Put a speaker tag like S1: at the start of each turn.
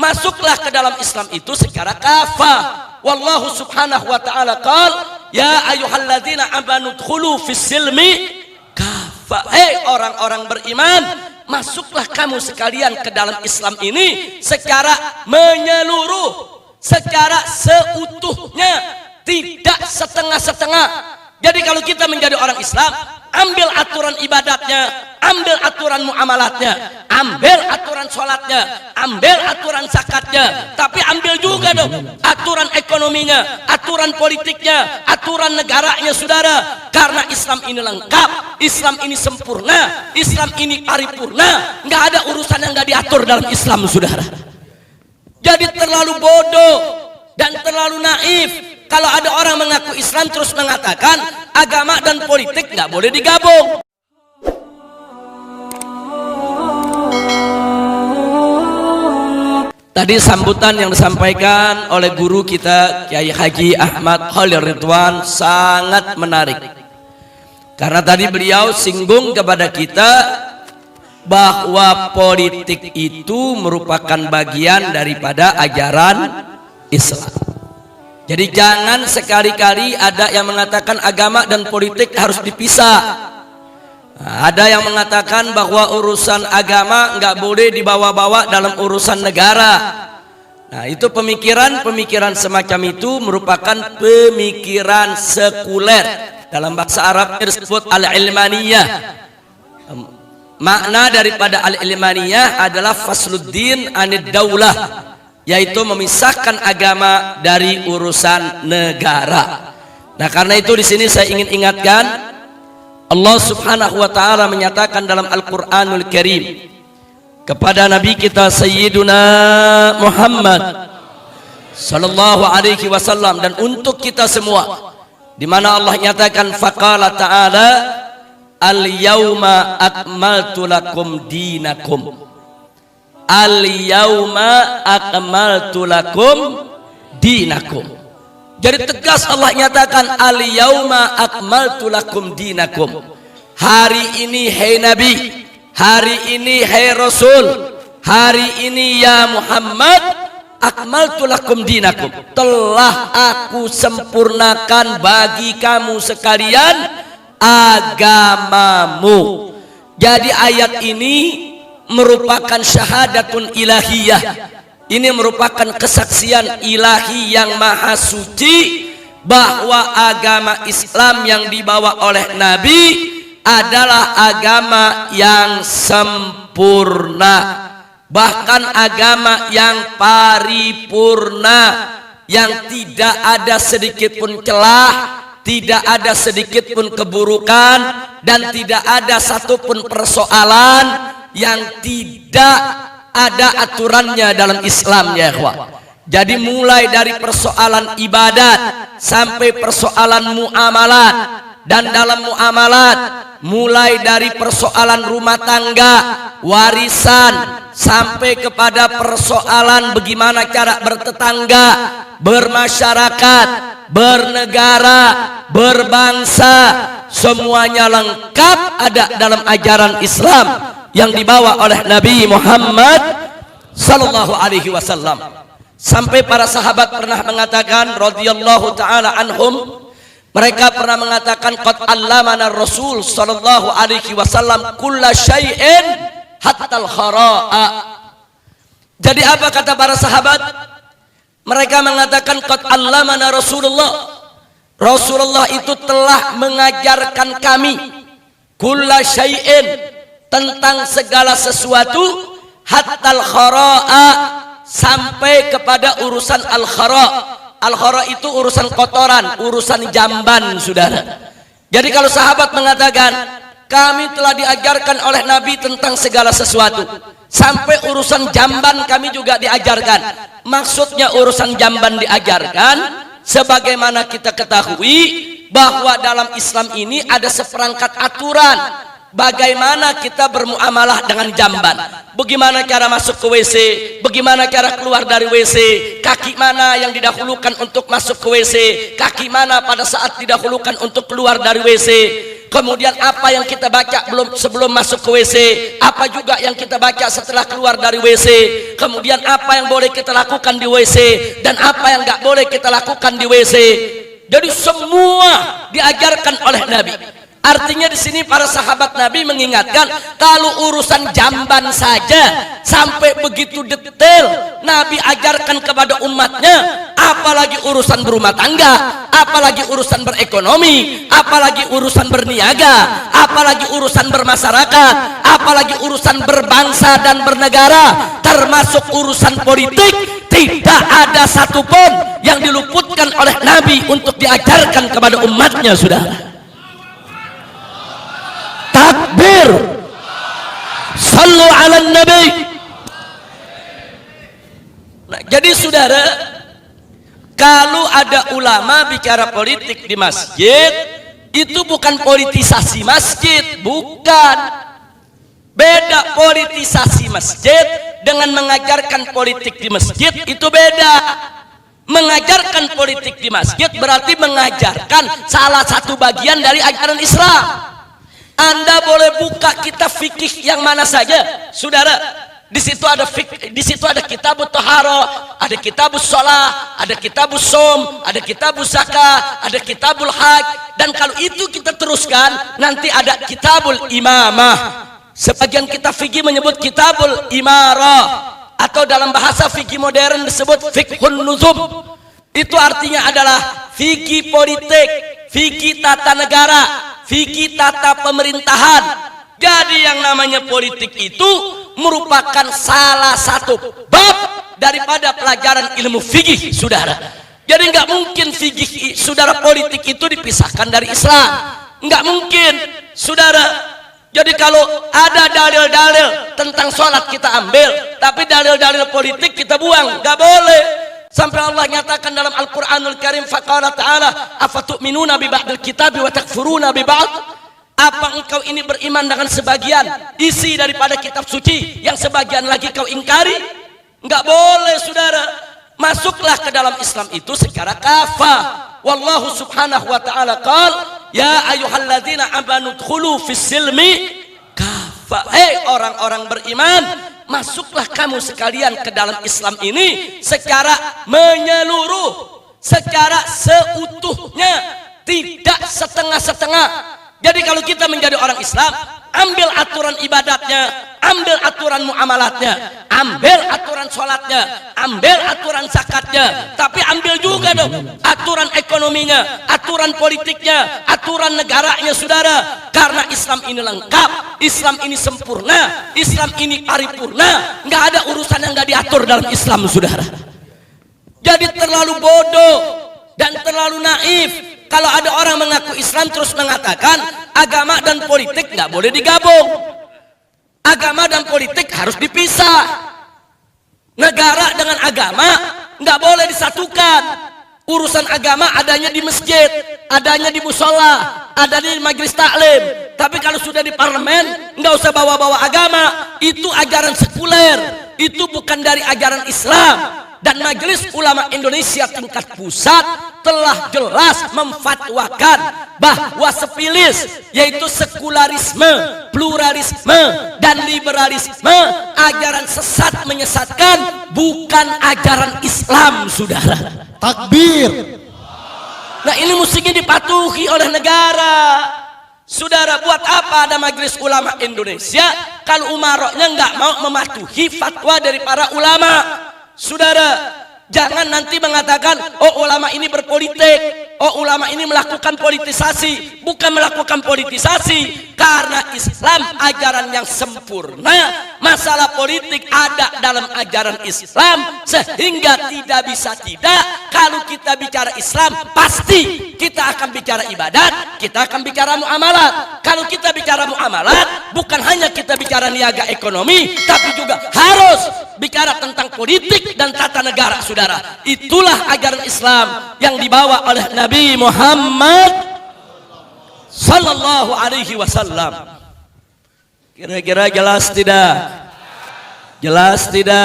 S1: masuklah ke dalam Islam itu secara kafah. Wallahu subhanahu wa ta'ala qala ya ayyuhalladzina amanu dkhulu fis-silmi kafah. Hei orang-orang beriman, masuklah kamu sekalian ke dalam Islam ini secara menyeluruh, secara seutuhnya, tidak setengah-setengah. Jadi kalau kita menjadi orang Islam, ambil aturan ibadatnya, ambil aturan muamalatnya, ambil aturan sholatnya, ambil aturan zakatnya, tapi ambil juga dong aturan ekonominya, aturan politiknya, aturan negaranya, saudara. Karena Islam ini lengkap, Islam ini sempurna, Islam ini paripurna. Nggak ada urusan yang nggak diatur dalam Islam, saudara. Jadi terlalu bodoh dan terlalu naif kalau ada orang mengaku Islam terus mengatakan agama dan politik nggak boleh digabung. Tadi sambutan yang disampaikan oleh guru kita Kiai Haji Ahmad Khalil Ridwan sangat menarik, karena tadi beliau singgung kepada kita bahwa politik itu merupakan bagian daripada ajaran Islam. Jadi jangan sekali-kali ada yang mengatakan agama dan politik harus dipisah. Ada yang mengatakan bahwa urusan agama nggak boleh dibawa-bawa dalam urusan negara. Nah, itu pemikiran semacam itu merupakan pemikiran sekuler. Dalam bahasa Arabnya disebut al-ilmaniyah. Makna daripada al-ilmaniyah adalah fasluddin anid daulah, yaitu memisahkan agama dari urusan negara. Nah, karena itu di sini saya ingin ingatkan, Allah Subhanahu wa taala menyatakan dalam Al-Qur'anul Karim kepada Nabi kita Sayyiduna Muhammad sallallahu alaihi wasallam dan untuk kita semua, di mana Allah nyatakan faqala ta'ala al-yauma akmaltu lakum dinakum. Al-yauma akmaltu lakum dinakum. Jadi tegas Allah nyatakan al-yauma akmaltu lakum dinakum. Hari ini hai Nabi, hari ini hai Rasul, hari ini ya Muhammad, akmaltu lakum dinakum, telah aku sempurnakan bagi kamu sekalian agamamu. Jadi ayat ini merupakan syahadatun ilahiyah. Ini merupakan kesaksian ilahi yang maha suci bahwa agama Islam yang dibawa oleh Nabi adalah agama yang sempurna, bahkan agama yang paripurna, yang tidak ada sedikit pun celah, tidak ada sedikit pun keburukan, dan tidak ada satupun persoalan yang tidak ada aturannya dalam Islam, ya ikhwah. Jadi mulai dari persoalan ibadat sampai persoalan muamalat, dan dalam muamalat mulai dari persoalan rumah tangga, warisan, sampai kepada persoalan bagaimana cara bertetangga, bermasyarakat, bernegara, berbangsa, semuanya lengkap ada dalam ajaran Islam yang dibawa oleh Nabi Muhammad sallallahu alaihi wasallam. Sampai para sahabat pernah mengatakan radhiyallahu taala anhum, mereka pernah mengatakan qad allamana Rasul sallallahu alaihi wasallam kulla syai'in hatta al-khara'a. Jadi apa kata para sahabat? Mereka mengatakan qad allamana Rasulullah, Rasulullah itu telah mengajarkan kami kulla syai'in, tentang segala sesuatu, hatta al-khara'a, sampai kepada urusan al-khara'. Al-khara' itu urusan kotoran, urusan jamban, saudara. Jadi kalau sahabat mengatakan kami telah diajarkan oleh Nabi tentang segala sesuatu, sampai urusan jamban kami juga diajarkan. Maksudnya urusan jamban diajarkan sebagaimana kita ketahui bahwa dalam Islam ini ada seperangkat aturan bagaimana kita bermuamalah dengan jamban. Bagaimana cara masuk ke WC, bagaimana cara keluar dari WC, kaki mana yang didahulukan untuk masuk ke WC, kaki mana pada saat didahulukan untuk keluar dari WC. kemudian apa yang kita baca sebelum masuk ke WC, apa juga yang kita baca setelah keluar dari WC, kemudian apa yang boleh kita lakukan di WC dan apa yang nggak boleh kita lakukan di WC. Jadi semua diajarkan oleh Nabi. Artinya di sini para sahabat Nabi mengingatkan, kalau urusan jamban saja sampai begitu detail Nabi ajarkan kepada umatnya, apalagi urusan berumah tangga, apalagi urusan berekonomi, apalagi urusan berniaga, apalagi urusan bermasyarakat, apalagi urusan berbangsa dan bernegara, termasuk urusan politik. Tidak ada satupun yang diluputkan oleh Nabi untuk diajarkan kepada umatnya, saudara. Takbir, sallu ala nabi. Nah, jadi saudara, kalau ada ulama bicara politik di masjid, itu bukan politisasi masjid, bukan. Beda politisasi masjid dengan mengajarkan politik di masjid, itu beda. Mengajarkan politik di masjid berarti mengajarkan salah satu bagian dari ajaran Islam. Anda boleh buka kitab fikih yang mana saja, saudara. Di situ ada kitabut Taharah, ada kitabus shalah, ada kitabus som, ada kitabus zakah, ada kitabul haj. Dan kalau itu kita teruskan, nanti ada kitabul imamah. Sebagian kitab fikih menyebut kitabul imarah, atau dalam bahasa fikih modern disebut fiqhun nuzum. Itu artinya adalah fikih politik, fikih tata negara, fikih tata pemerintahan. Jadi yang namanya politik itu merupakan salah satu bab daripada pelajaran ilmu fikih, saudara. Jadi nggak mungkin fikih, saudara, politik itu dipisahkan dari Islam. Nggak mungkin, saudara. Jadi kalau ada dalil-dalil tentang sholat kita ambil, tapi dalil-dalil politik kita buang, nggak boleh. Sampai Allah nyatakan dalam Al-Quranul Karim, faqala ta'ala, afatu'minuna bi ba'dil kitabi wa takfuruna bi ba'd. Apa engkau ini beriman dengan sebagian isi daripada kitab suci, yang sebagian lagi kau ingkari? Nggak boleh, saudara. Masuklah ke dalam Islam itu secara kafah. Wallahu subhanahu wa ta'ala qala, ya ayyuhalladzina amanu dkhulu fis silmi kafah. Hei orang-orang beriman, masuklah kamu sekalian ke dalam Islam ini secara menyeluruh, secara seutuhnya, tidak setengah-setengah. Jadi kalau kita menjadi orang Islam, ambil aturan ibadatnya, ambil aturan muamalatnya, ambil aturan sholatnya, ambil aturan zakatnya, tapi ambil juga dong aturan ekonominya, aturan politiknya, aturan negaranya, saudara. Karena Islam ini lengkap, Islam ini sempurna, Islam ini paripurna. Nggak ada urusan yang nggak diatur dalam Islam, saudara. Jadi terlalu bodoh dan terlalu naif kalau ada orang mengaku Islam terus mengatakan agama dan politik nggak boleh digabung. Agama dan politik harus dipisah. Negara dengan agama nggak boleh disatukan. Urusan agama adanya di masjid, adanya di musola, adanya di majelis taklim. Tapi kalau sudah di parlemen, nggak usah bawa-bawa agama. Itu ajaran sekuler. Itu bukan dari ajaran Islam. Dan Majelis Ulama Indonesia tingkat pusat telah jelas memfatwakan bahwa sepilis, yaitu sekularisme, pluralisme, dan liberalisme, ajaran sesat menyesatkan, bukan ajaran Islam, saudara.
S2: Takbir.
S1: Nah, ini mestinya dipatuhi oleh negara. Saudara, buat apa ada Majelis Ulama Indonesia kalau umaroknya nggak mau mematuhi fatwa dari para ulama? Saudara, jangan nanti mengatakan, oh ulama ini berpolitik, oh ulama ini melakukan politisasi. Bukan melakukan politisasi, karena Islam ajaran yang sempurna. Masalah politik ada dalam ajaran Islam, sehingga tidak bisa tidak. Kalau kita bicara Islam, pasti kita akan bicara ibadat, kita akan bicara muamalat. Kalau kita bicara muamalat, bukan hanya kita bicara niaga ekonomi, tapi juga harus bicara tentang politik dan tata negara, saudara. Itulah ajaran Islam yang dibawa oleh Nabi Muhammad sallallahu alaihi wasallam. Kira-kira jelas tidak? Jelas tidak?